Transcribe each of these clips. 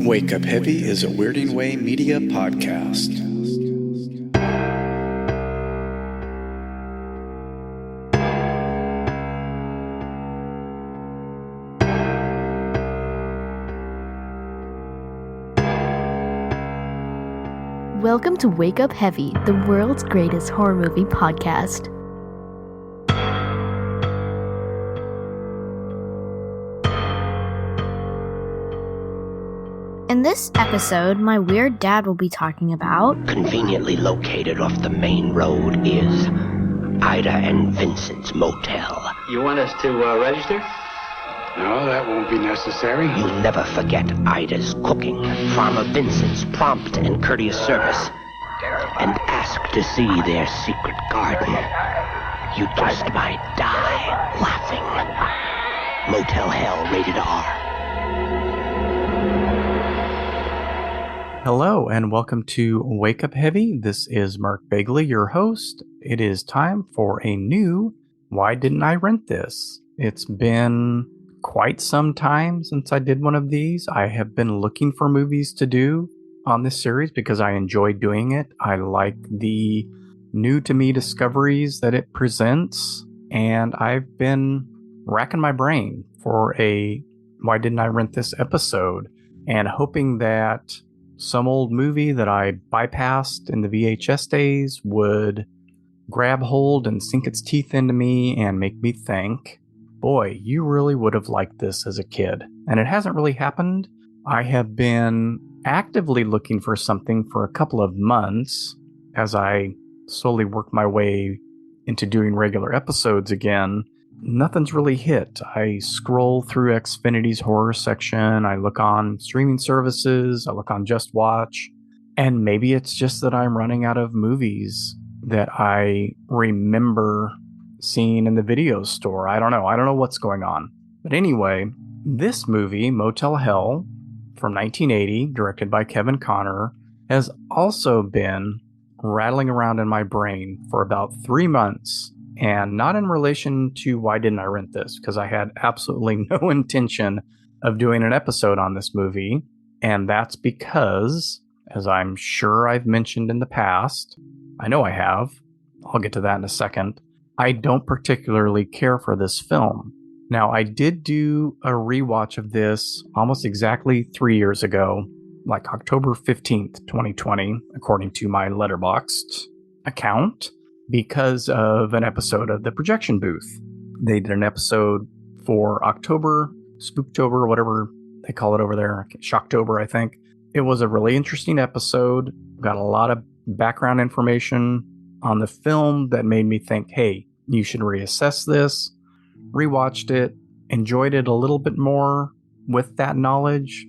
Wake Up Heavy is a Weirding Way media podcast. Welcome to Wake Up Heavy, the world's greatest horror movie podcast. In this episode, my weird dad will be talking about... Conveniently located off the main road is Ida and Vincent's Motel. You want us to register? No, that won't be necessary. You'll never forget Ida's cooking, Farmer Vincent's prompt and courteous service, and ask to see their secret garden. You just might die laughing. Motel Hell, rated R. Hello, and welcome to Wake Up Heavy. This is Mark Bagley, your host. It is time for a new Why Didn't I Rent This? It's been quite some time since I did one of these. I have been looking for movies to do on this series because I enjoy doing it. I like the new to me discoveries that it presents, and I've been racking my brain for a Why Didn't I Rent This episode and hoping that some old movie that I bypassed in the VHS days would grab hold and sink its teeth into me and make me think, boy, you really would have liked this as a kid. And it hasn't really happened. I have been actively looking for something for a couple of months as I slowly work my way into doing regular episodes again. Nothing's really hit. I scroll through Xfinity's horror section, I look on streaming services, I look on Just Watch, and maybe it's just that I'm running out of movies that I remember seeing in the video store. I don't know what's going on. But anyway, this movie, Motel Hell, from 1980, directed by Kevin Connor, has also been rattling around in my brain for about 3 months. And not in relation to Why Didn't I Rent This, because I had absolutely no intention of doing an episode on this movie. And that's because, as I'm sure I've mentioned in the past, I know I have, I'll get to that in a second, I don't particularly care for this film. Now, I did do a rewatch of this almost exactly 3 years ago, like October 15th, 2020, according to my Letterboxd account, because of an episode of The Projection Booth. They did an episode for October, Spooktober, whatever they call it over there, Shocktober, I think. It was a really interesting episode, got a lot of background information on the film that made me think, hey, you should reassess this. Rewatched it, enjoyed it a little bit more with that knowledge,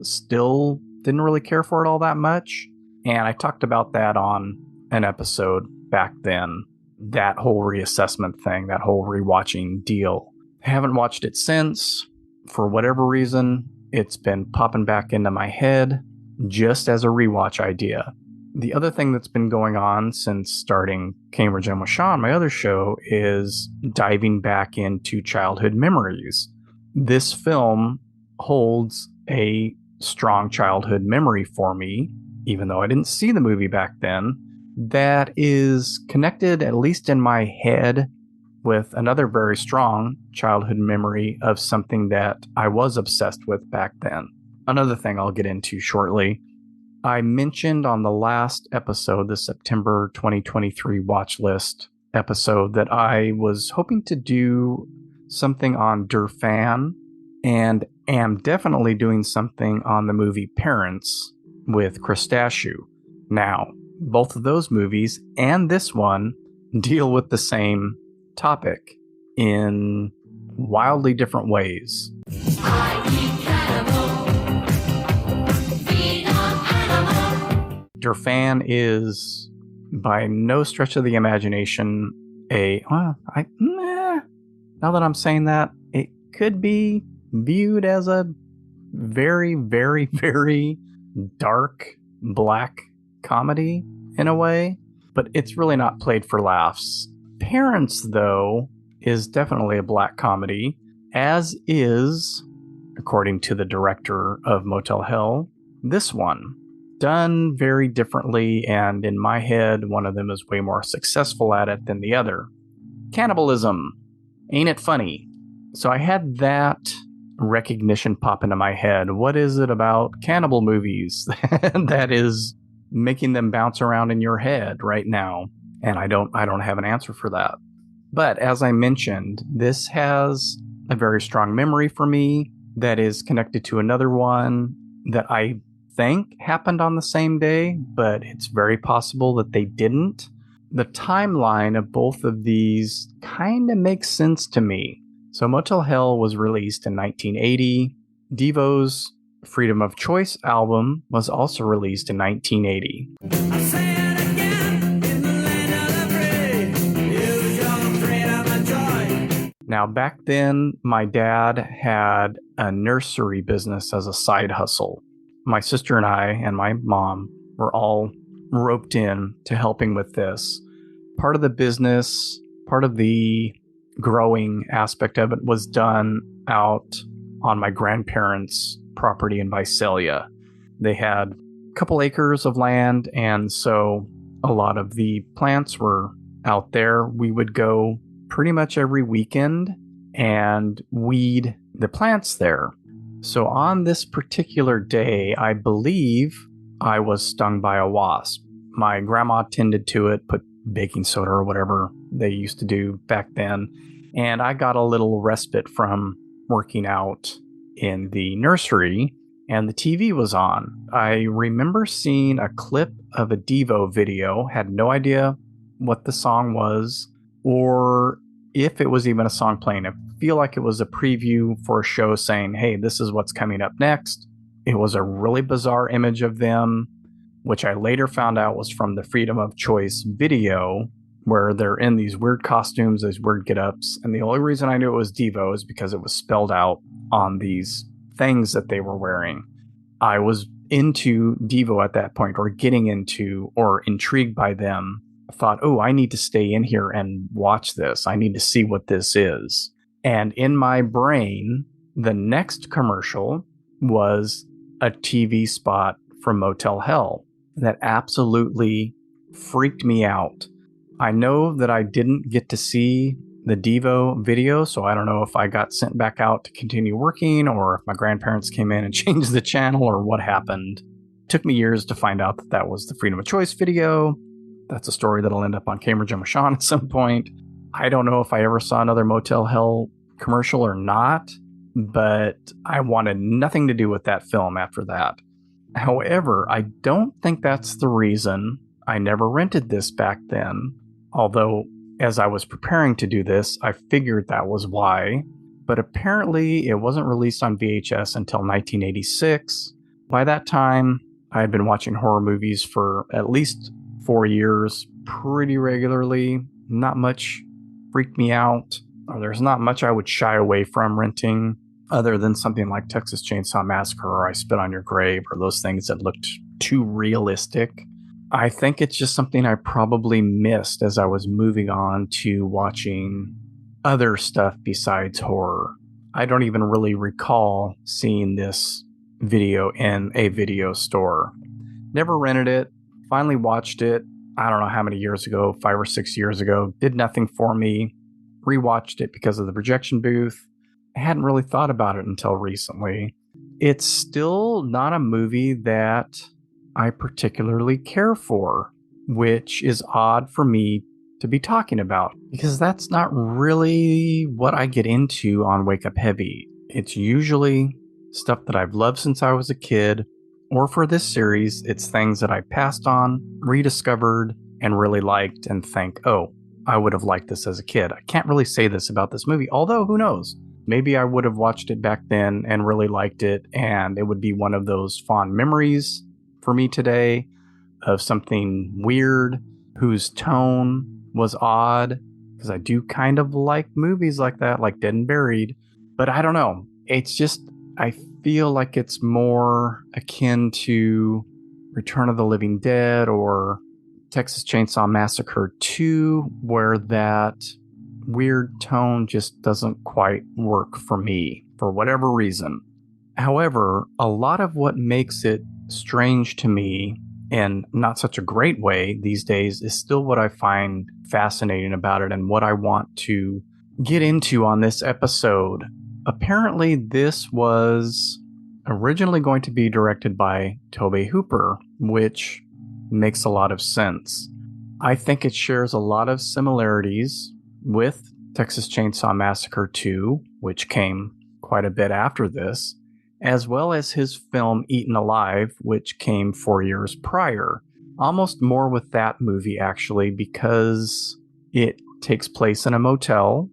still didn't really care for it all that much, and I talked about that on an episode back then, that whole reassessment thing, that whole rewatching deal. I haven't watched it since. For whatever reason, it's been popping back into my head just as a rewatch idea. The other thing that's been going on since starting Cambridge and Sean, my other show, is diving back into childhood memories. This film holds a strong childhood memory for me, even though I didn't see the movie back then, that is connected, at least in my head, with another very strong childhood memory of something that I was obsessed with back then. Another thing I'll get into shortly. I mentioned on the last episode, the September 2023 watch list episode, that I was hoping to do something on Der Fan, and am definitely doing something on the movie Parents with Christashu. Now, both of those movies and this one deal with the same topic in wildly different ways. Der Fan is, by no stretch of the imagination, now that I'm saying that, it could be viewed as a very, very, very dark, black comedy in a way, but it's really not played for laughs. Parents, though, is definitely a black comedy, as is according to the director of Motel Hell. This one, done very differently, and in my head, one of them is way more successful at it than the other. Cannibalism. Ain't it funny? So I had that recognition pop into my head. What is it about cannibal movies that is making them bounce around in your head right now? And I don't have an answer for that. But as I mentioned, this has a very strong memory for me that is connected to another one that I think happened on the same day, but it's very possible that they didn't. The timeline of both of these kind of makes sense to me. So Motel Hell was released in 1980. Devo's Freedom of Choice album was also released in 1980. Now, back then, my dad had a nursery business as a side hustle. My sister and I and my mom were all roped in to helping with this. Part of the business, part of the growing aspect of it was done out on my grandparents' property in Visalia. They had a couple acres of land, and so a lot of the plants were out there. We would go pretty much every weekend and weed the plants there. So on this particular day, I believe I was stung by a wasp. My grandma tended to it, put baking soda or whatever they used to do back then, and I got a little respite from working out in the nursery, and the TV was on. I remember seeing a clip of a Devo video, had no idea what the song was, or if it was even a song playing. I feel like it was a preview for a show saying, hey, this is what's coming up next. It was a really bizarre image of them, which I later found out was from the Freedom of Choice video, where they're in these weird costumes, these weird get-ups. And the only reason I knew it was Devo is because it was spelled out on these things that they were wearing. I was into Devo at that point, or getting into, or intrigued by them. I thought, oh, I need to stay in here and watch this. I need to see what this is. And in my brain, the next commercial was a TV spot from Motel Hell that absolutely freaked me out. I know that I didn't get to see the Devo video, so I don't know if I got sent back out to continue working or if my grandparents came in and changed the channel or what happened. It took me years to find out that that was the Freedom of Choice video. That's a story that'll end up on Cambridge and Michon at some point. I don't know if I ever saw another Motel Hell commercial or not, but I wanted nothing to do with that film after that. However, I don't think that's the reason I never rented this back then. Although, as I was preparing to do this, I figured that was why. But apparently, it wasn't released on VHS until 1986. By that time, I had been watching horror movies for at least 4 years pretty regularly. Not much freaked me out. Or there's not much I would shy away from renting, other than something like Texas Chainsaw Massacre or I Spit on Your Grave, or those things that looked too realistic. I think it's just something I probably missed as I was moving on to watching other stuff besides horror. I don't even really recall seeing this video in a video store. Never rented it. Finally watched it, I don't know how many years ago, 5 or 6 years ago. Did nothing for me. Rewatched it because of the projection booth. I hadn't really thought about it until recently. It's still not a movie that I particularly care for, which is odd for me to be talking about, because that's not really what I get into on Wake Up Heavy. It's usually stuff that I've loved since I was a kid, or for this series, it's things that I passed on, rediscovered, and really liked and think, oh, I would have liked this as a kid. I can't really say this about this movie, although who knows? Maybe I would have watched it back then and really liked it, and it would be one of those fond memories for me today of something weird whose tone was odd, because I do kind of like movies like that, like Dead and Buried. But I don't know. It's just, I feel like it's more akin to Return of the Living Dead or Texas Chainsaw Massacre 2, where that weird tone just doesn't quite work for me for whatever reason. However, a lot of what makes it strange to me, in not such a great way these days, is still what I find fascinating about it and what I want to get into on this episode. Apparently, this was originally going to be directed by Tobe Hooper, which makes a lot of sense. I think it shares a lot of similarities with Texas Chainsaw Massacre 2, which came quite a bit after this, as well as his film Eaten Alive, which came 4 years prior. Almost more with that movie, actually, because it takes place in a motel,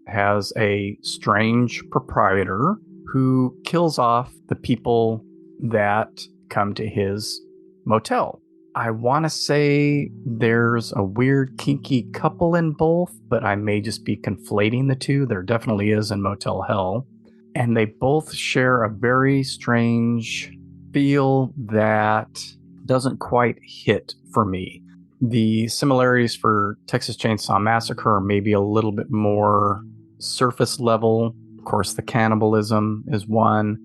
has a strange proprietor who kills off the people that come to his motel. I want to say there's a weird kinky couple in both, but I may just be conflating the two. There definitely is in Motel Hell. And they both share a very strange feel that doesn't quite hit for me. The similarities for Texas Chainsaw Massacre are maybe a little bit more surface level. Of course, the cannibalism is one.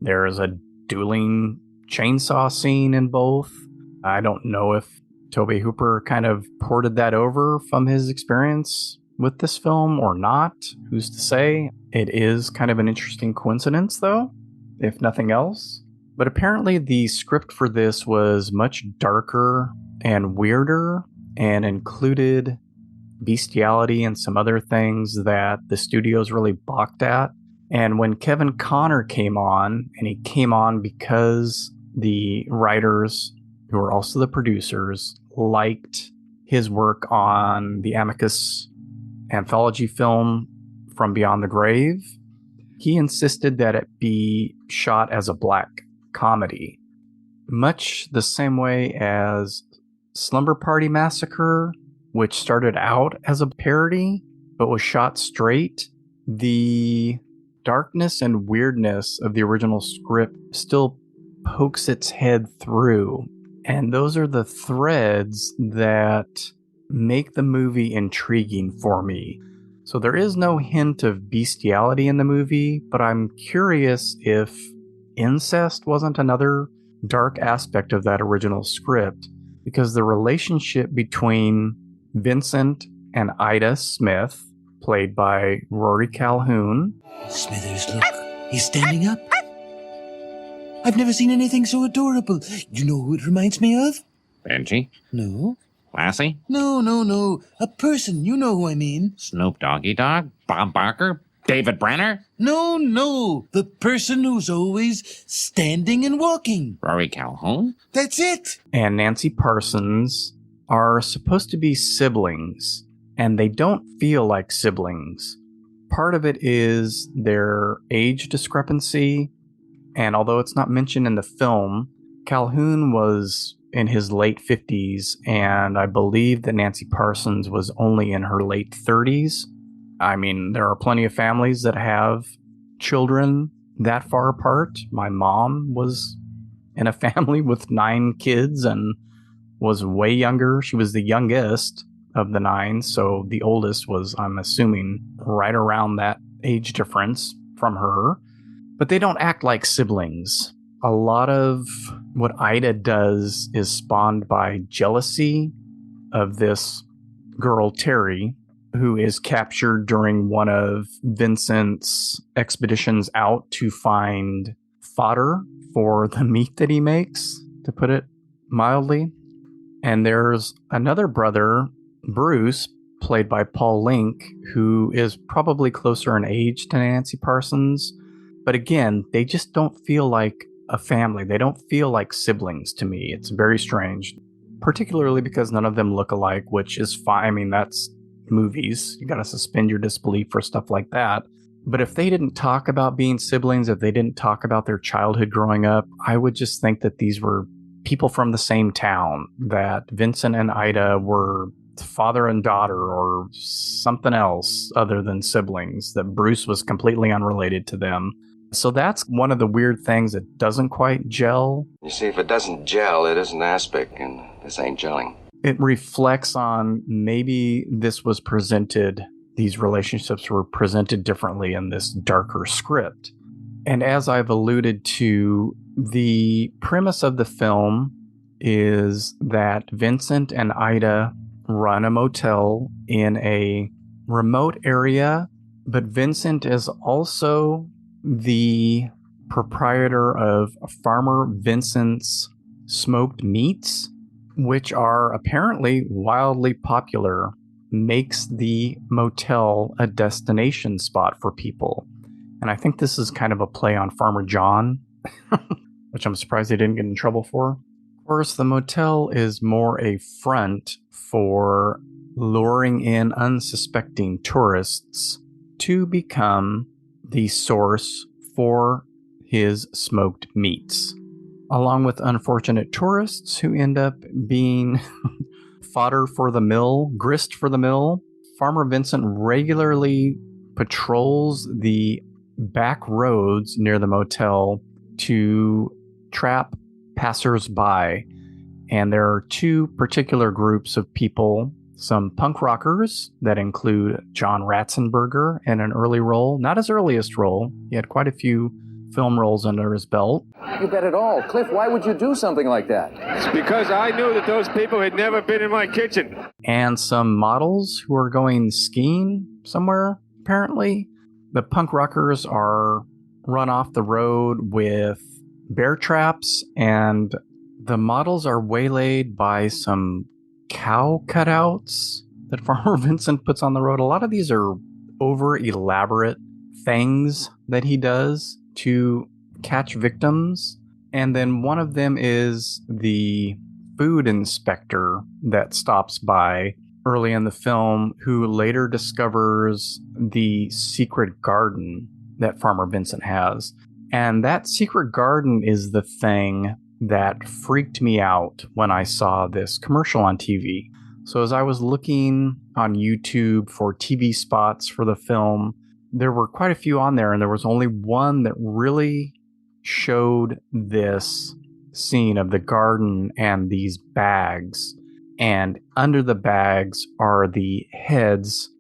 There is a dueling chainsaw scene in both. I don't know if Tobe Hooper kind of ported that over from his experience with this film or not. Who's to say? It is kind of an interesting coincidence, though, if nothing else. But apparently the script for this was much darker and weirder and included bestiality and some other things that the studios really balked at. And when Kevin Connor came on, and he came on because the writers, who are also the producers, liked his work on the Amicus anthology film From Beyond the Grave, he insisted that it be shot as a black comedy, much the same way as Slumber Party Massacre, which started out as a parody but was shot straight. The darkness and weirdness of the original script still pokes its head through, and those are the threads that make the movie intriguing for me. So there is no hint of bestiality in the movie, but I'm curious if incest wasn't another dark aspect of that original script, because the relationship between Vincent and Ida Smith, played by Rory Calhoun. Smithers, look. He's standing up. I've never seen anything so adorable. You know who it reminds me of? Benji? No. Lassie? No. A person. You know who I mean. Snoop Doggy Dogg? Bob Barker? David Brenner? No. The person who's always standing and walking. Rory Calhoun? That's it. And Nancy Parsons are supposed to be siblings, and they don't feel like siblings. Part of it is their age discrepancy, and although it's not mentioned in the film, Calhoun was in his late 50s, and I believe that Nancy Parsons was only in her late 30s. I mean, there are plenty of families that have children that far apart. My mom was in a family with 9 kids and was way younger. She was the youngest of the 9, so the oldest was, I'm assuming, right around that age difference from her. But they don't act like siblings. A lot of what Ida does is spawned by jealousy of this girl, Terry, who is captured during one of Vincent's expeditions out to find fodder for the meat that he makes, to put it mildly. And there's another brother, Bruce, played by Paul Link, who is probably closer in age to Nancy Parsons. But again, they just don't feel like a family. They don't feel like siblings to me. It's very strange, particularly because none of them look alike, which is fine. I mean, that's movies. You gotta suspend your disbelief for stuff like that. But if they didn't talk about being siblings, if they didn't talk about their childhood growing up, I would just think that these were people from the same town, that Vincent and Ida were father and daughter or something else other than siblings, that Bruce was completely unrelated to them. So that's one of the weird things that doesn't quite gel. You see, if it doesn't gel, it isn't aspic, and this ain't gelling. It reflects on maybe this was presented, these relationships were presented differently in this darker script. And as I've alluded to, the premise of the film is that Vincent and Ida run a motel in a remote area, but Vincent is also the proprietor of Farmer Vincent's smoked meats, which are apparently wildly popular, makes the motel a destination spot for people. And I think this is kind of a play on Farmer John, which I'm surprised they didn't get in trouble for. Of course, the motel is more a front for luring in unsuspecting tourists to become the source for his smoked meats, along with unfortunate tourists who end up being fodder for the mill, grist for the mill. Farmer Vincent regularly patrols the back roads near the motel to trap passers-by. And there are two particular groups of people, some punk rockers that include John Ratzenberger in an early role, not his earliest role. He had quite a few film roles under his belt. You bet it all. Cliff, why would you do something like that? It's because I knew that those people had never been in my kitchen. And some models who are going skiing somewhere, apparently. The punk rockers are run off the road with bear traps, and the models are waylaid by some cow cutouts that Farmer Vincent puts on the road. A lot of these are over elaborate things that he does to catch victims. And then one of them is the food inspector that stops by early in the film, who later discovers the secret garden that Farmer Vincent has. And that secret garden is the thing that freaked me out when I saw this commercial on TV. So as I was looking on YouTube for TV spots for the film, there were quite a few on there, and there was only one that really showed this scene of the garden and these bags. And under the bags are the heads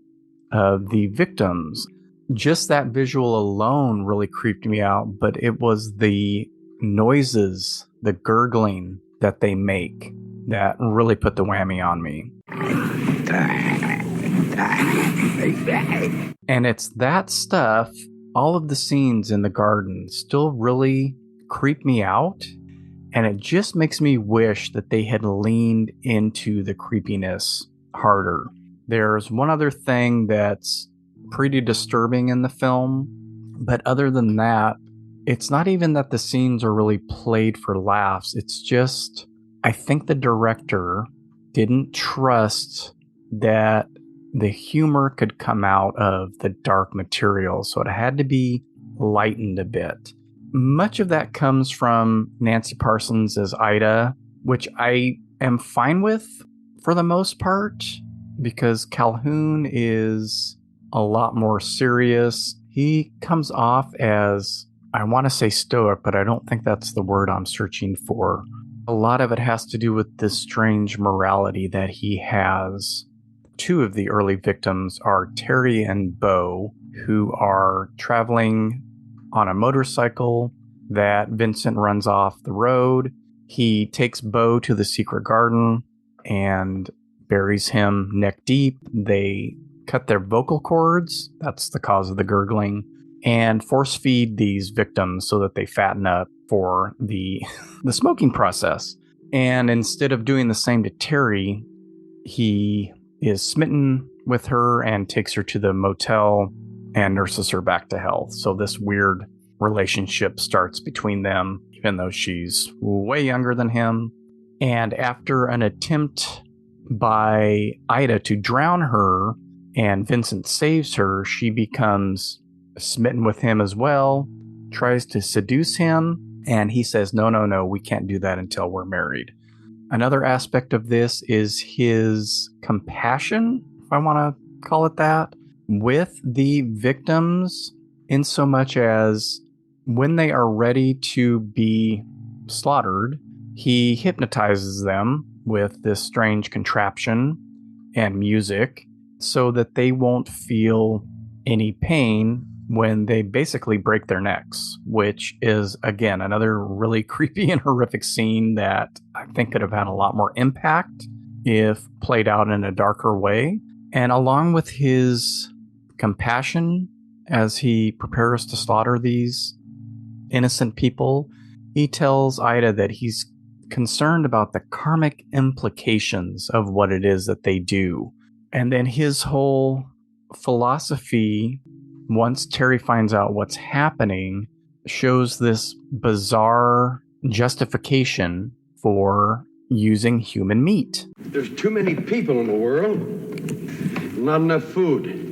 of the victims. Just that visual alone really creeped me out, but it was the noises, the gurgling that they make that really put the whammy on me. And it's that stuff, all of the scenes in the garden still really creep me out. And it just makes me wish that they had leaned into the creepiness harder. There's one other thing that's pretty disturbing in the film, but other than that, it's not even that the scenes are really played for laughs. It's just, I think the director didn't trust that the humor could come out of the dark material, so it had to be lightened a bit. Much of that comes from Nancy Parsons as Ida, which I am fine with for the most part, because Calhoun is a lot more serious. He comes off as, I want to say stoic, but I don't think that's the word I'm searching for. A lot of it has to do with this strange morality that he has. Two of the early victims are Terry and Bo, who are traveling on a motorcycle that Vincent runs off the road. He takes Bo to the secret garden and buries him neck deep. They cut their vocal cords, that's the cause of the gurgling, and force feed these victims so that they fatten up for the smoking process. And instead of doing the same to Terry, he is smitten with her and takes her to the motel and nurses her back to health. So this weird relationship starts between them, even though she's way younger than him. And after an attempt by Ida to drown her, and Vincent saves her, she becomes smitten with him as well, tries to seduce him, and he says, no, we can't do that until we're married. Another aspect of this is his compassion, if I want to call it that, with the victims, in so much as when they are ready to be slaughtered, he hypnotizes them with this strange contraption and music so that they won't feel any pain when they basically break their necks, which is, again, another really creepy and horrific scene that I think could have had a lot more impact if played out in a darker way. And along with his compassion as he prepares to slaughter these innocent people, he tells Ida that he's concerned about the karmic implications of what it is that they do. And then his whole philosophy, once Terry finds out what's happening, shows this bizarre justification for using human meat. There's too many people in the world, not enough food.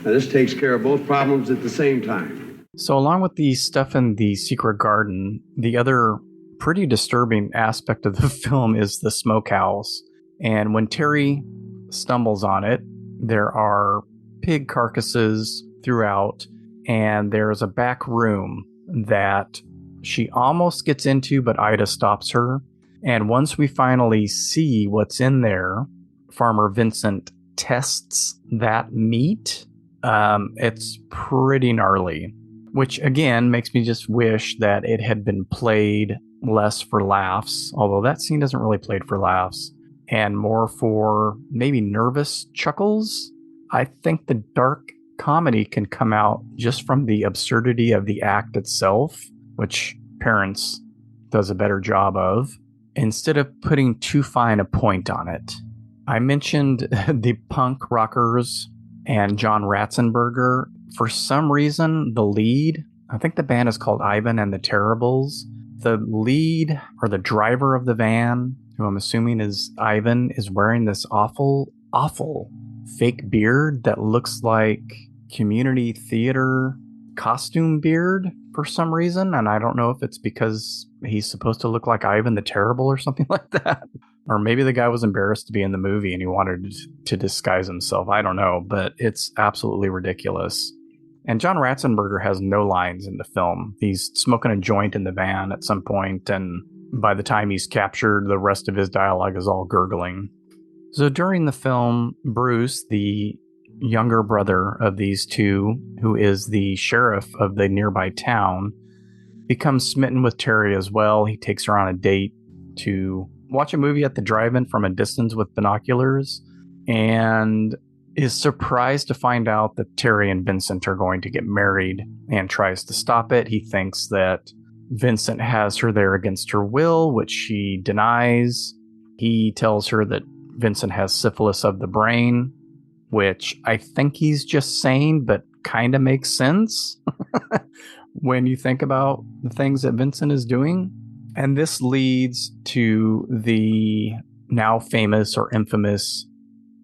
Now, this takes care of both problems at the same time. So along with the stuff in the secret garden, the other pretty disturbing aspect of the film is the smokehouse. And when Terry stumbles on it, there are pig carcasses throughout, and there's a back room that she almost gets into, but Ida stops her. And once we finally see what's in there, Farmer Vincent tests that meat. It's pretty gnarly, which again makes me just wish that it had been played less for laughs, although that scene doesn't really play for laughs, and more for maybe nervous chuckles. I think the dark comedy can come out just from the absurdity of the act itself, which Parents does a better job of, instead of putting too fine a point on it. I mentioned the punk rockers and John Ratzenberger. For some reason, the lead, I think the band is called Ivan and the Terribles. The lead, or the driver of the van, who I'm assuming is Ivan, is wearing this awful fake beard that looks like community theater costume beard for some reason. And I don't know if it's because he's supposed to look like Ivan the Terrible or something like that. Or maybe the guy was embarrassed to be in the movie and he wanted to disguise himself. I don't know, but it's absolutely ridiculous. And John Ratzenberger has no lines in the film. He's smoking a joint in the van at some point, and by the time he's captured, the rest of his dialogue is all gurgling. So during the film, Bruce, the younger brother of these two, who is the sheriff of the nearby town, becomes smitten with Terry as well. He takes her on a date to watch a movie at the drive-in from a distance with binoculars, and is surprised to find out that Terry and Vincent are going to get married, and tries to stop it. He thinks that Vincent has her there against her will, which she denies. He tells her that Vincent has syphilis of the brain, which I think he's just saying, but kind of makes sense when you think about the things that Vincent is doing. And this leads to the now famous or infamous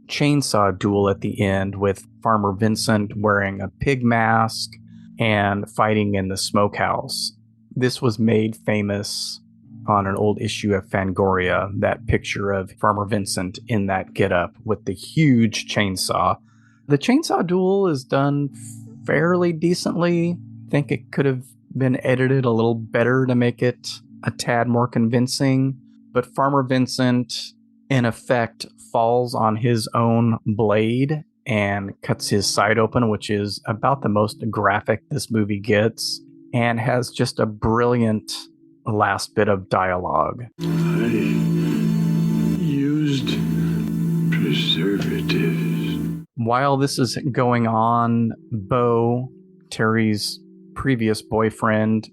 chainsaw duel at the end, with Farmer Vincent wearing a pig mask and fighting in the smokehouse. This was made famous on an old issue of Fangoria, that picture of Farmer Vincent in that getup with the huge chainsaw. The chainsaw duel is done fairly decently. I think it could have been edited a little better to make it a tad more convincing, but Farmer Vincent, in effect, falls on his own blade and cuts his side open, which is about the most graphic this movie gets, and has just a brilliant last bit of dialogue. I used preservatives. While this is going on, Bo, Terry's previous boyfriend,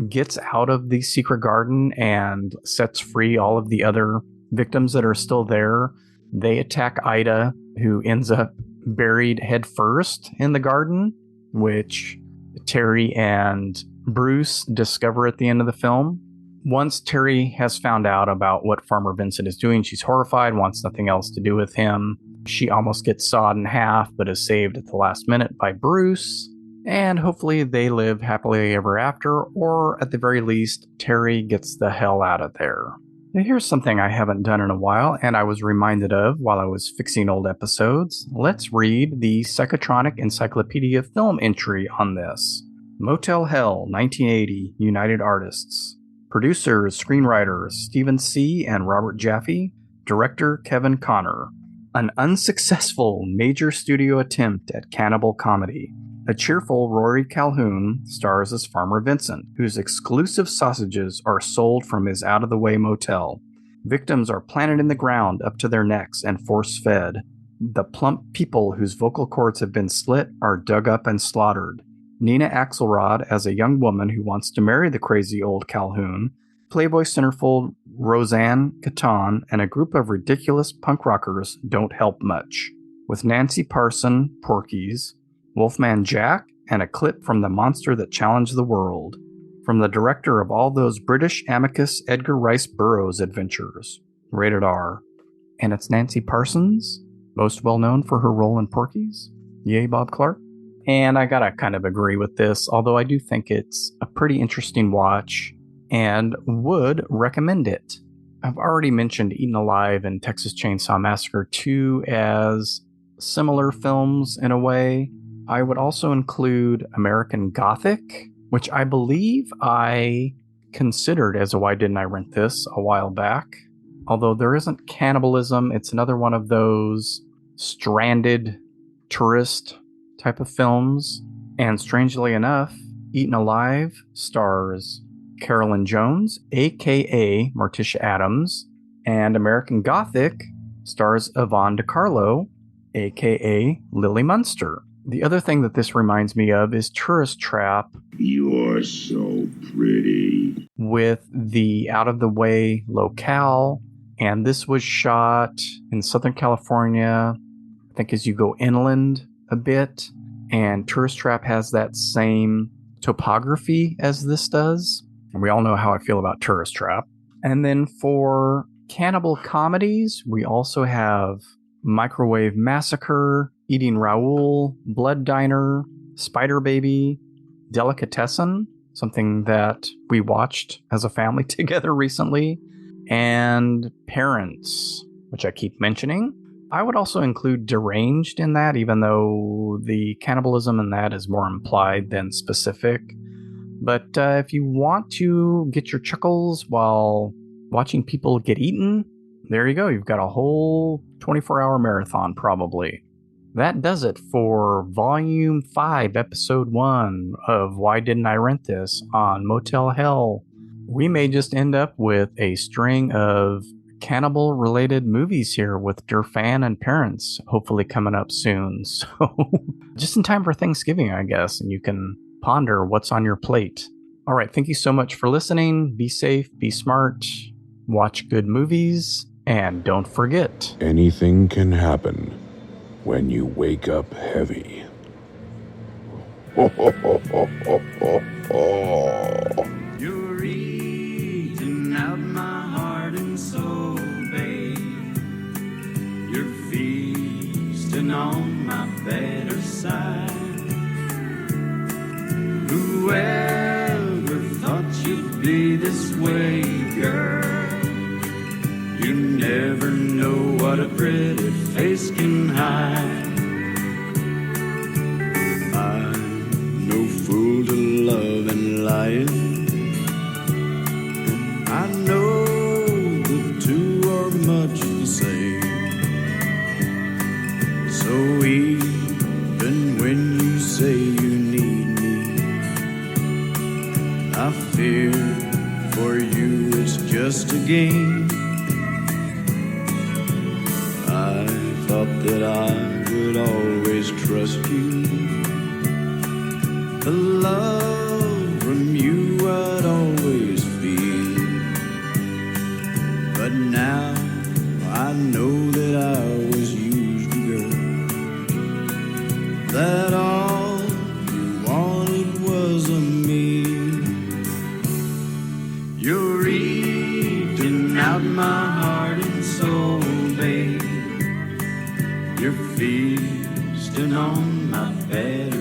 gets out of the secret garden and sets free all of the other victims that are still there. They attack Ida, who ends up buried head first in the garden, which Terry and Bruce discover at the end of the film. Once Terry has found out about what Farmer Vincent is doing, she's horrified, wants nothing else to do with him. She almost gets sawed in half, but is saved at the last minute by Bruce. And hopefully they live happily ever after, or at the very least, Terry gets the hell out of there. Now, here's something I haven't done in a while, and I was reminded of while I was fixing old episodes. Let's read the Psychotronic Encyclopedia film entry on this. Motel Hell, 1980, United Artists. Producers, screenwriters, Stephen C. and Robert Jaffe. Director, Kevin Connor. An unsuccessful major studio attempt at cannibal comedy. A cheerful Rory Calhoun stars as Farmer Vincent, whose exclusive sausages are sold from his out-of-the-way motel. Victims are planted in the ground up to their necks and force-fed. The plump people whose vocal cords have been slit are dug up and slaughtered. Nina Axelrod as a young woman who wants to marry the crazy old Calhoun. Playboy centerfold Roseanne Caton and a group of ridiculous punk rockers don't help much. With Nancy Parson, Porky's, Wolfman Jack, and a clip from The Monster That Challenged the World, from the director of all those British amicus Edgar Rice Burroughs adventures. Rated R. And it's Nancy Parsons, most well known for her role in Porky's. Yay, Bob Clark. And I gotta kind of agree with this, although I do think it's a pretty interesting watch and would recommend it. I've already mentioned Eaten Alive and Texas Chainsaw Massacre 2 as similar films in a way. I would also include American Gothic, which I believe I considered as a Why Didn't I Rent This a while back. Although there isn't cannibalism, it's another one of those stranded tourist type of films. And strangely enough, Eaten Alive stars Carolyn Jones, aka Morticia Adams, and American Gothic stars Yvonne DiCarlo, aka Lily Munster. The other thing that this reminds me of is Tourist Trap. You're so pretty. With the out-of-the-way locale, and this was shot in Southern California, I think as you go inland a bit, and Tourist Trap has that same topography as this does. And we all know how I feel about Tourist Trap. And then for cannibal comedies, we also have Microwave Massacre, Eating Raoul, Blood Diner, Spider Baby, Delicatessen, something that we watched as a family together recently, and Parents, which I keep mentioning. I would also include Deranged in that, even though the cannibalism in that is more implied than specific. But if you want to get your chuckles while watching people get eaten, there you go. You've got a whole 24-hour marathon, probably. That does it for Volume 5, Episode 1 of Why Didn't I Rent This on Motel Hell. We may just end up with a string of cannibal-related movies here with Durfan and Parents, hopefully coming up soon. So, just in time for Thanksgiving, I guess, and you can ponder what's on your plate. All right, thank you so much for listening. Be safe, be smart, watch good movies, and don't forget, anything can happen when you wake up heavy. You're eating out my heart and soul, babe. You're feasting on my better side. Whoever thought you'd be this way, girl? You never know what a pretty face can hide. I'm no fool to love and lying. I know the two are much the same. So even when you say you need me, I fear for you it's just a game. I thought that I would always trust you. The love from you I'd always feel. But now I know that I was used, girl. That all you wanted was a meal. You're eating out my heart and soul, babe. You're feasting on my bed